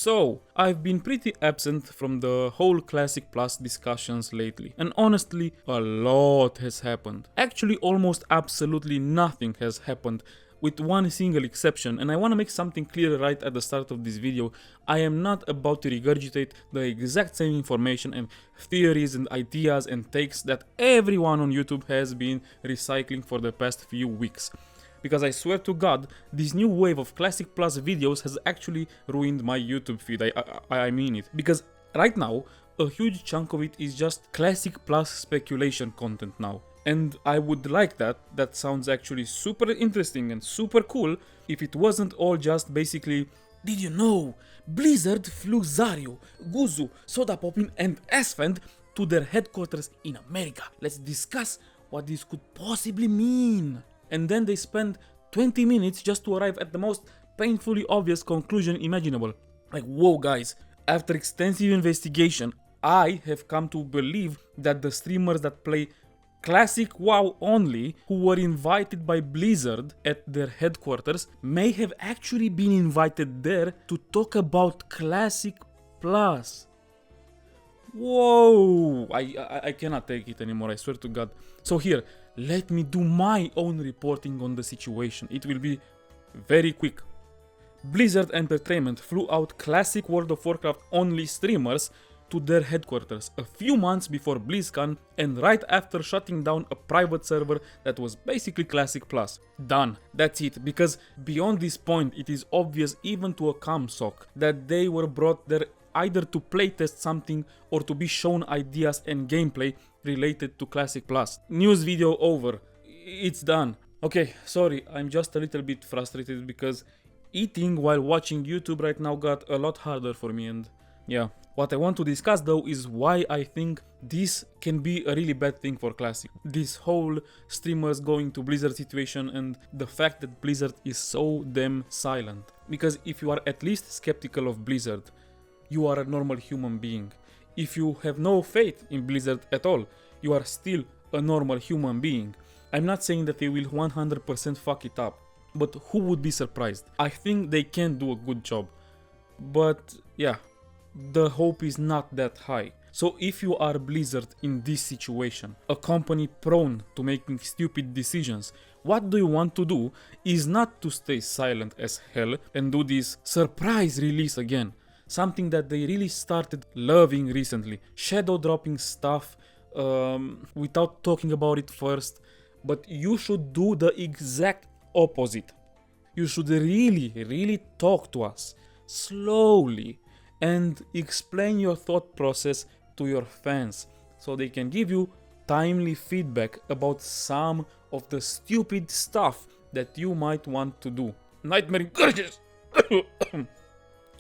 So, I've been pretty absent from the whole Classic Plus discussions lately, and honestly, a lot has happened. Actually, almost absolutely nothing has happened, with one single exception, and I want to make something clear right at the start of this video. I am not about to regurgitate the exact same information and theories and ideas and takes that everyone on YouTube has been recycling for the past few weeks. Because I swear to God, this new wave of Classic Plus videos has actually ruined my YouTube feed, I mean it. Because right now, a huge chunk of it is just Classic Plus speculation content now. And I would like that sounds actually super interesting and super cool if it wasn't all just basically, did you know, Blizzard flew Zaryo, Guzu, Soda Poppin and Asfend to their headquarters in America. Let's discuss what this could possibly mean. And then they spend 20 minutes just to arrive at the most painfully obvious conclusion imaginable. Like, whoa guys, after extensive investigation, I have come to believe that the streamers that play Classic WoW only, who were invited by Blizzard at their headquarters, may have actually been invited there to talk about Classic Plus. Whoa, I cannot take it anymore, I swear to God. So here, let me do my own reporting on the situation. It will be very quick. Blizzard Entertainment flew out Classic World of Warcraft only streamers to their headquarters a few months before BlizzCon and right after shutting down a private server that was basically Classic Plus. Done. That's it, because beyond this point it is obvious even to a ComSoc that they were brought there either to playtest something or to be shown ideas and gameplay related to Classic Plus. News video over. It's done. Okay, sorry, I'm just a little bit frustrated because eating while watching YouTube right now got a lot harder for me, and yeah. What I want to discuss though is why I think this can be a really bad thing for Classic. This whole streamers going to Blizzard situation and the fact that Blizzard is so damn silent. Because if you are at least skeptical of Blizzard, you are a normal human being. If you have no faith in Blizzard at all, you are still a normal human being. I'm not saying that they will 100% fuck it up, but who would be surprised? I think they can do a good job. But yeah, the hope is not that high. So if you are Blizzard in this situation, a company prone to making stupid decisions, what do you want to do is not to stay silent as hell and do this surprise release again. Something that they really started loving recently. Shadow dropping stuff without talking about it first. But you should do the exact opposite. You should really talk to us slowly and explain your thought process to your fans so they can give you timely feedback about some of the stupid stuff that you might want to do. Nightmare encourages.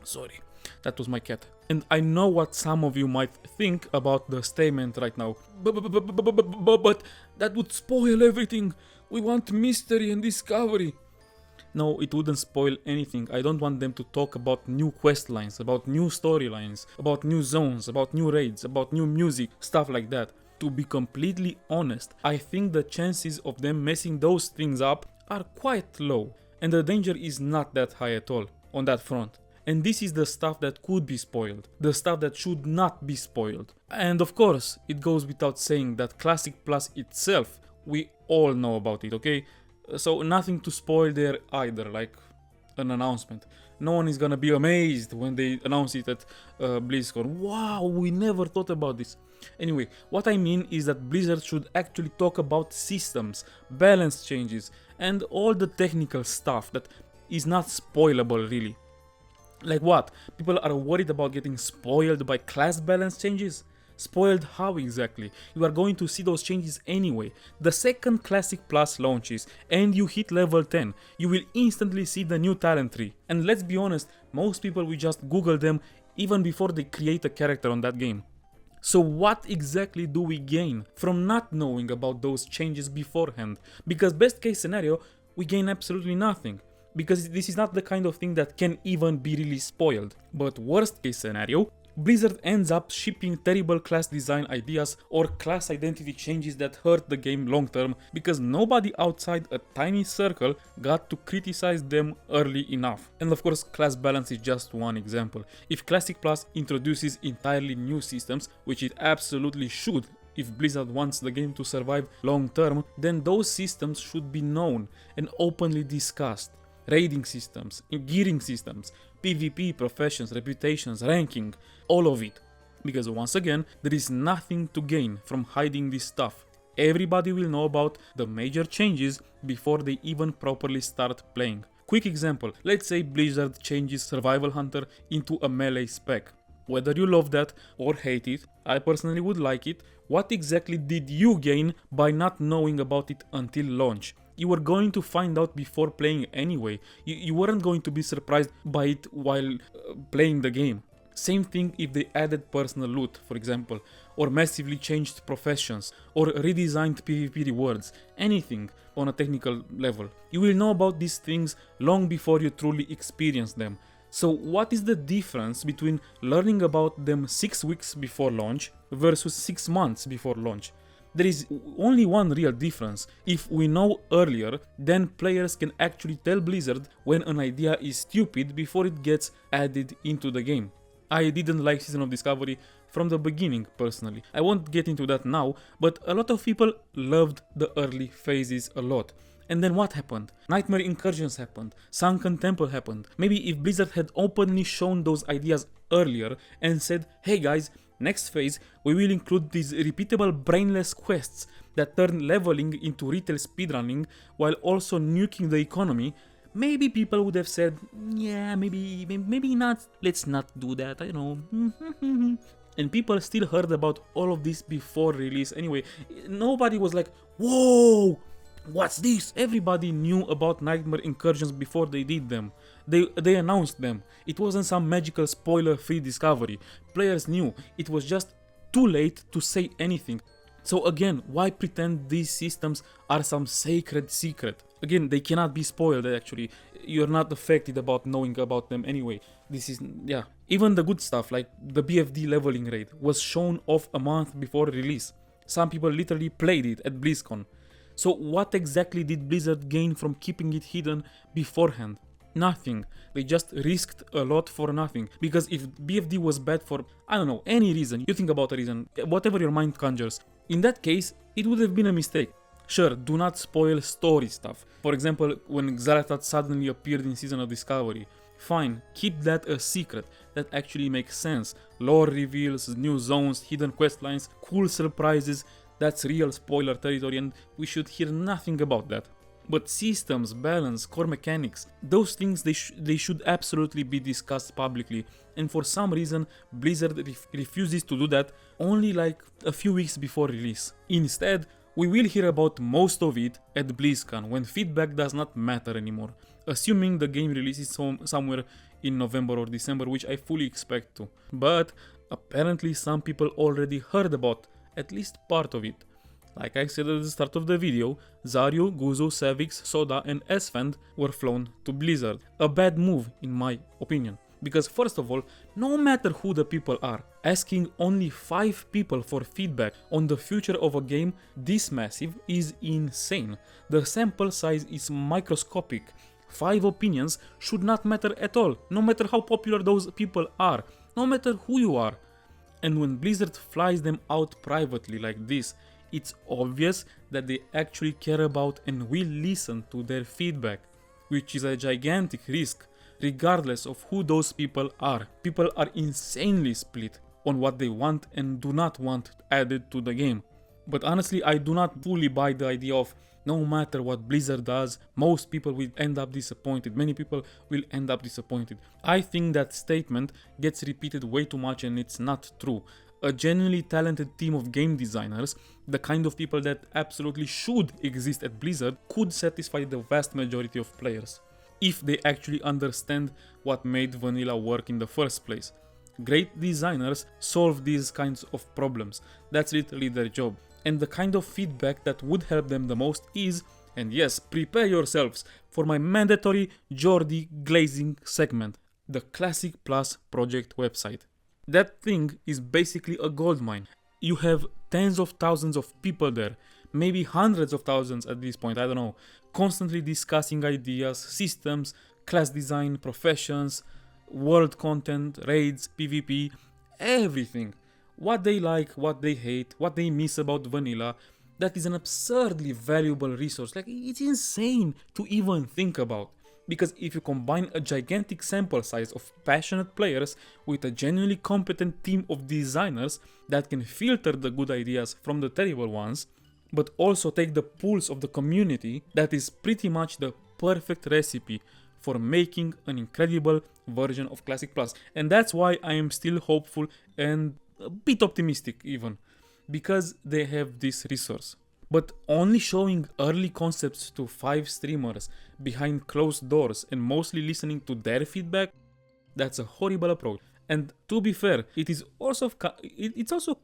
Sorry, that was my cat. And I know what some of you might think about the statement right now. But that would spoil everything. We want mystery and discovery. No, it wouldn't spoil anything. I don't want them to talk about new quest lines, about new storylines, about new zones, about new raids, about new music, stuff like that. To be completely honest, I think the chances of them messing those things up are quite low, and the danger is not that high at all on that front. And this is the stuff that could be spoiled, the stuff that should not be spoiled. And of course, it goes without saying that Classic Plus itself, we all know about it, okay? So nothing to spoil there either, like an announcement. No one is gonna be amazed when they announce it at BlizzCon. Wow, we never thought about this. Anyway, what I mean is that Blizzard should actually talk about systems, balance changes, and all the technical stuff that is not spoilable really. Like what? People are worried about getting spoiled by class balance changes? Spoiled how exactly? You are going to see those changes anyway. The second Classic Plus launches and you hit level 10, you will instantly see the new talent tree. And let's be honest, most people will just Google them even before they create a character on that game. So what exactly do we gain from not knowing about those changes beforehand? Because best case scenario, we gain absolutely nothing. Because this is not the kind of thing that can even be really spoiled. But worst case scenario, Blizzard ends up shipping terrible class design ideas or class identity changes that hurt the game long term because nobody outside a tiny circle got to criticize them early enough. And of course, class balance is just one example. If Classic Plus introduces entirely new systems, which it absolutely should if Blizzard wants the game to survive long term, then those systems should be known and openly discussed. Raiding systems, gearing systems, PvP, professions, reputations, ranking, all of it. Because once again, there is nothing to gain from hiding this stuff. Everybody will know about the major changes before they even properly start playing. Quick example, let's say Blizzard changes Survival Hunter into a melee spec. Whether you love that or hate it, I personally would like it. What exactly did you gain by not knowing about it until launch? You were going to find out before playing anyway. You weren't going to be surprised by it while playing the game. Same thing if they added personal loot, for example, or massively changed professions, or redesigned PvP rewards, anything on a technical level. You will know about these things long before you truly experience them. So what is the difference between learning about them 6 weeks before launch versus 6 months before launch? There is only one real difference. If we know earlier, then players can actually tell Blizzard when an idea is stupid before it gets added into the game. I didn't like Season of Discovery from the beginning personally. I won't get into that now, but a lot of people loved the early phases a lot. And then what happened? Nightmare Incursions happened, Sunken Temple happened. Maybe if Blizzard had openly shown those ideas earlier and said, hey guys, next phase we will include these repeatable brainless quests that turn leveling into retail speedrunning while also nuking the economy, maybe people would have said, yeah, maybe not, let's not do that, I know. And people still heard about all of this before release anyway. Nobody was like, whoa! What's this? Everybody knew about Nightmare Incursions before they did them. They announced them. It wasn't some magical spoiler-free discovery. Players knew. It was just too late to say anything. So again, why pretend these systems are some sacred secret? Again, they cannot be spoiled actually. You're not affected about knowing about them anyway. This is, yeah. Even the good stuff like the BFD leveling raid was shown off a month before release. Some people literally played it at BlizzCon. So what exactly did Blizzard gain from keeping it hidden beforehand? Nothing. They just risked a lot for nothing. Because if BFD was bad for, I don't know, any reason, you think about a reason, whatever your mind conjures, in that case, it would have been a mistake. Sure, do not spoil story stuff. For example, when Xal'atath suddenly appeared in Season of Discovery. Fine, keep that a secret. That actually makes sense. Lore reveals, new zones, hidden questlines, cool surprises. That's real spoiler territory and we should hear nothing about that. But systems, balance, core mechanics, those things they should absolutely be discussed publicly. And for some reason, Blizzard refuses to do that only like a few weeks before release. Instead, we will hear about most of it at BlizzCon when feedback does not matter anymore. Assuming the game releases somewhere in November or December, which I fully expect to. But apparently some people already heard about at least part of it. Like I said at the start of the video, Zaryu, Guzu, Savix, Soda and Esfand were flown to Blizzard. A bad move in my opinion. Because first of all, no matter who the people are, asking only 5 people for feedback on the future of a game this massive is insane. The sample size is microscopic. 5 opinions should not matter at all, no matter how popular those people are, no matter who you are. And when Blizzard flies them out privately like this, it's obvious that they actually care about and will listen to their feedback, which is a gigantic risk, regardless of who those people are. People are insanely split on what they want and do not want added to the game. But honestly, I do not fully buy the idea of no matter what Blizzard does, most people will end up disappointed. Many people will end up disappointed. I think that statement gets repeated way too much and it's not true. A genuinely talented team of game designers, the kind of people that absolutely should exist at Blizzard, could satisfy the vast majority of players, if they actually understand what made vanilla work in the first place. Great designers solve these kinds of problems. That's literally their job. And the kind of feedback that would help them the most is, and yes, prepare yourselves for my mandatory Jordi glazing segment, the Classic Plus project website. That thing is basically a gold mine. You have tens of thousands of people there, maybe hundreds of thousands at this point, I don't know, constantly discussing ideas, systems, class design, professions, world content, raids, PvP, everything. What they like, what they hate, what they miss about vanilla. That is an absurdly valuable resource. Like, it's insane to even think about. Because if you combine a gigantic sample size of passionate players with a genuinely competent team of designers that can filter the good ideas from the terrible ones, but also take the pulse of the community, that is pretty much the perfect recipe for making an incredible version of Classic Plus. And that's why I am still hopeful and a bit optimistic even, because they have this resource. But only showing early concepts to 5 streamers behind closed doors and mostly listening to their feedback, that's a horrible approach. And to be fair, it's also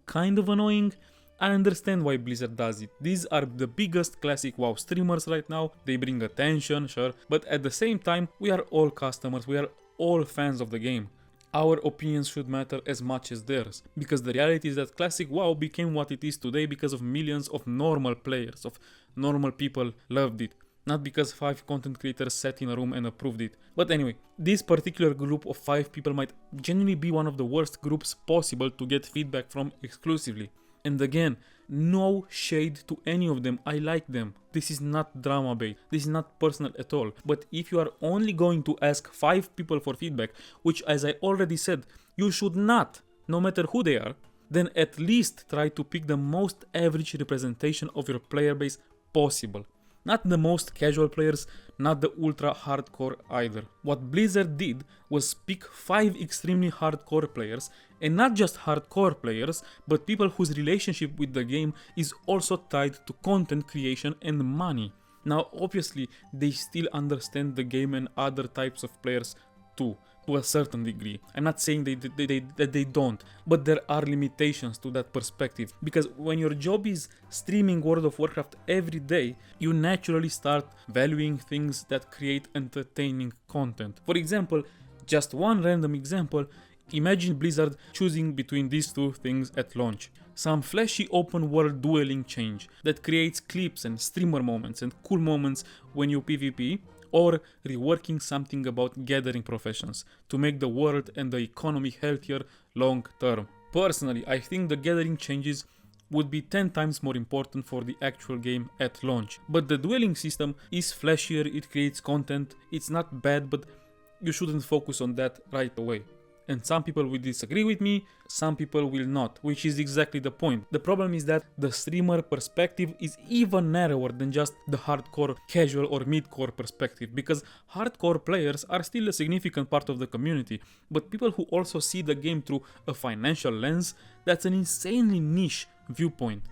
kind of annoying. I understand why Blizzard does it. These are the biggest classic WoW streamers right now, they bring attention, sure, but at the same time, we are all customers, we are all fans of the game. Our opinions should matter as much as theirs, because the reality is that Classic WoW became what it is today because of millions of normal players, of normal people loved it, not because 5 content creators sat in a room and approved it. But anyway, this particular group of 5 people might genuinely be one of the worst groups possible to get feedback from exclusively. And again, no shade to any of them, I like them. This is not drama bait, this is not personal at all. But if you are only going to ask 5 people for feedback, which as I already said, you should not, no matter who they are, then at least try to pick the most average representation of your player base possible. Not the most casual players, not the ultra hardcore either. What Blizzard did was pick 5 extremely hardcore players, and not just hardcore players, but people whose relationship with the game is also tied to content creation and money. Now obviously they still understand the game and other types of players too, to a certain degree. I'm not saying that they don't, but there are limitations to that perspective, because when your job is streaming World of Warcraft every day, you naturally start valuing things that create entertaining content. For example, just one random example, imagine Blizzard choosing between these two things at launch. Some flashy open world dueling change that creates clips and streamer moments and cool moments when you PvP, or reworking something about gathering professions to make the world and the economy healthier long term. Personally, I think the gathering changes would be 10 times more important for the actual game at launch. But the dueling system is flashier, it creates content, it's not bad, but you shouldn't focus on that right away. And some people will disagree with me, some people will not, which is exactly the point. The problem is that the streamer perspective is even narrower than just the hardcore, casual or mid-core perspective, because hardcore players are still a significant part of the community, but people who also see the game through a financial lens, that's an insanely niche viewpoint.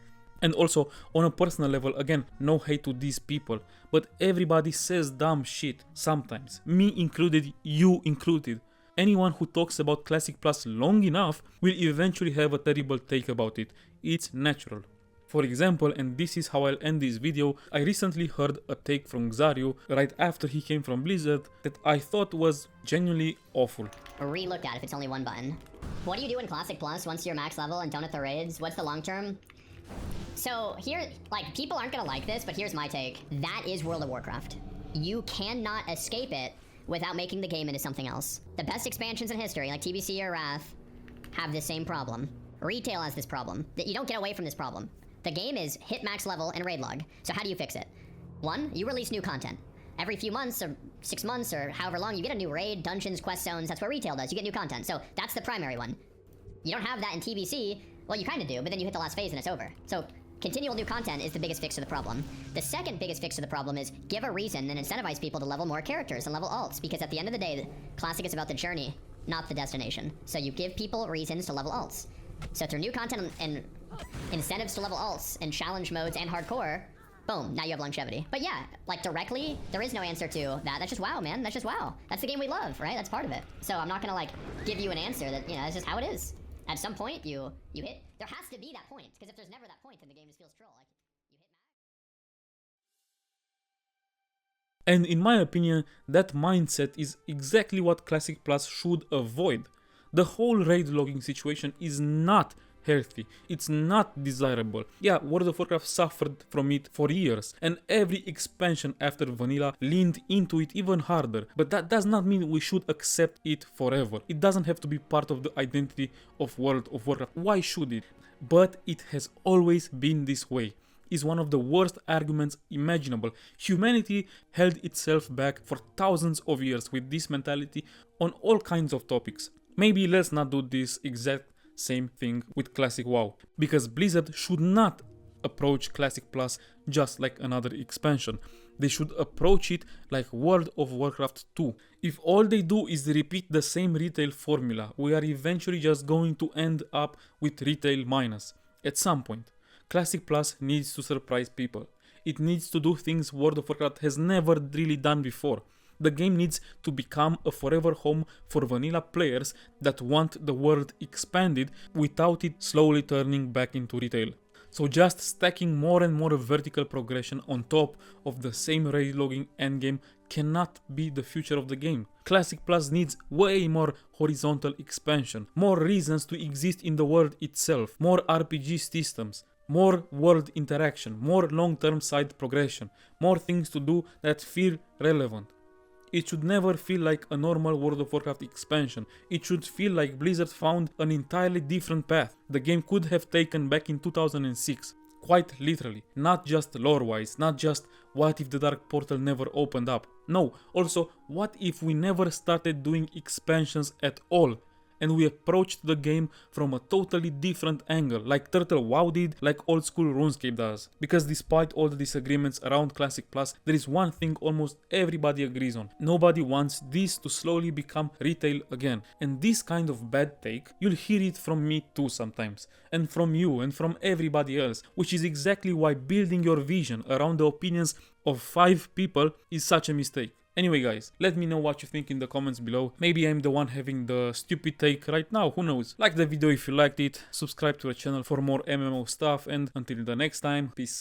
And also, on a personal level, again, no hate to these people, but everybody says dumb shit sometimes, me included, you included. Anyone who talks about Classic Plus long enough will eventually have a terrible take about it. It's natural. For example, and this is how I'll end this video, I recently heard a take from Xariu right after he came from Blizzard that I thought was genuinely awful. Re-looked at if it's only one button. What do you do in Classic Plus once you're max level and done with the raids? What's the long term? So here, like, people aren't gonna like this, but here's my take. That is World of Warcraft. You cannot escape it without making the game into something else. The best expansions in history, like TBC or Wrath, have this same problem. Retail has this problem. That you don't get away from this problem. The game is hit max level and raid log. So how do you fix it? 1, you release new content. Every few months or 6 months or however long, you get a new raid, dungeons, quest zones. That's what retail does. You get new content. So that's the primary one. You don't have that in TBC. Well, you kind of do, but then you hit the last phase and it's over. So continual new content is the biggest fix to the problem. The second biggest fix to the problem is give a reason and incentivize people to level more characters and level alts, because at the end of the day, Classic is about the journey, not the destination. So you give people reasons to level alts. So through new content and incentives to level alts and challenge modes and hardcore, boom, now you have longevity. But yeah, like directly, there is no answer to that. That's just WoW, man. That's just WoW. That's the game we love, right? That's part of it. So I'm not gonna like give you an answer that, you know, it's just how it is. At some point, you hit. There has to be that point, because if there's never that point, then the game just feels troll. Like you hit max. And in my opinion, that mindset is exactly what Classic Plus should avoid. The whole raid logging situation is not healthy, it's not desirable. Yeah, World of Warcraft suffered from it for years, and every expansion after vanilla leaned into it even harder, but that does not mean we should accept it forever. It doesn't have to be part of the identity of World of Warcraft. Why should it? But it has always been this way. Is one of the worst arguments imaginable. Humanity held itself back for thousands of years with this mentality on all kinds of topics. Maybe let's not do this exact same thing with Classic WoW, because Blizzard should not approach Classic Plus just like another expansion. They should approach it like World of Warcraft 2. If all they do is repeat the same retail formula, we are eventually just going to end up with retail minus at some point. Classic Plus needs to surprise people. It needs to do things World of Warcraft has never really done before. The game needs to become a forever home for vanilla players that want the world expanded without it slowly turning back into retail. So just stacking more and more vertical progression on top of the same raid logging endgame cannot be the future of the game. Classic Plus needs way more horizontal expansion, more reasons to exist in the world itself, more RPG systems, more world interaction, more long-term side progression, more things to do that feel relevant. It should never feel like a normal World of Warcraft expansion. It should feel like Blizzard found an entirely different path the game could have taken back in 2006. Quite literally. Not just lore-wise, not just what if the Dark Portal never opened up. No, also what if we never started doing expansions at all, and we approached the game from a totally different angle, like Turtle WoW did, like old school RuneScape does. Because despite all the disagreements around Classic Plus, there is one thing almost everybody agrees on. Nobody wants this to slowly become retail again. And this kind of bad take, you'll hear it from me too sometimes. And from you, and from everybody else. Which is exactly why building your vision around the opinions of 5 people is such a mistake. Anyway guys, let me know what you think in the comments below. Maybe I'm the one having the stupid take right now, who knows. Like the video if you liked it, subscribe to the channel for more MMO stuff, and until the next time, peace.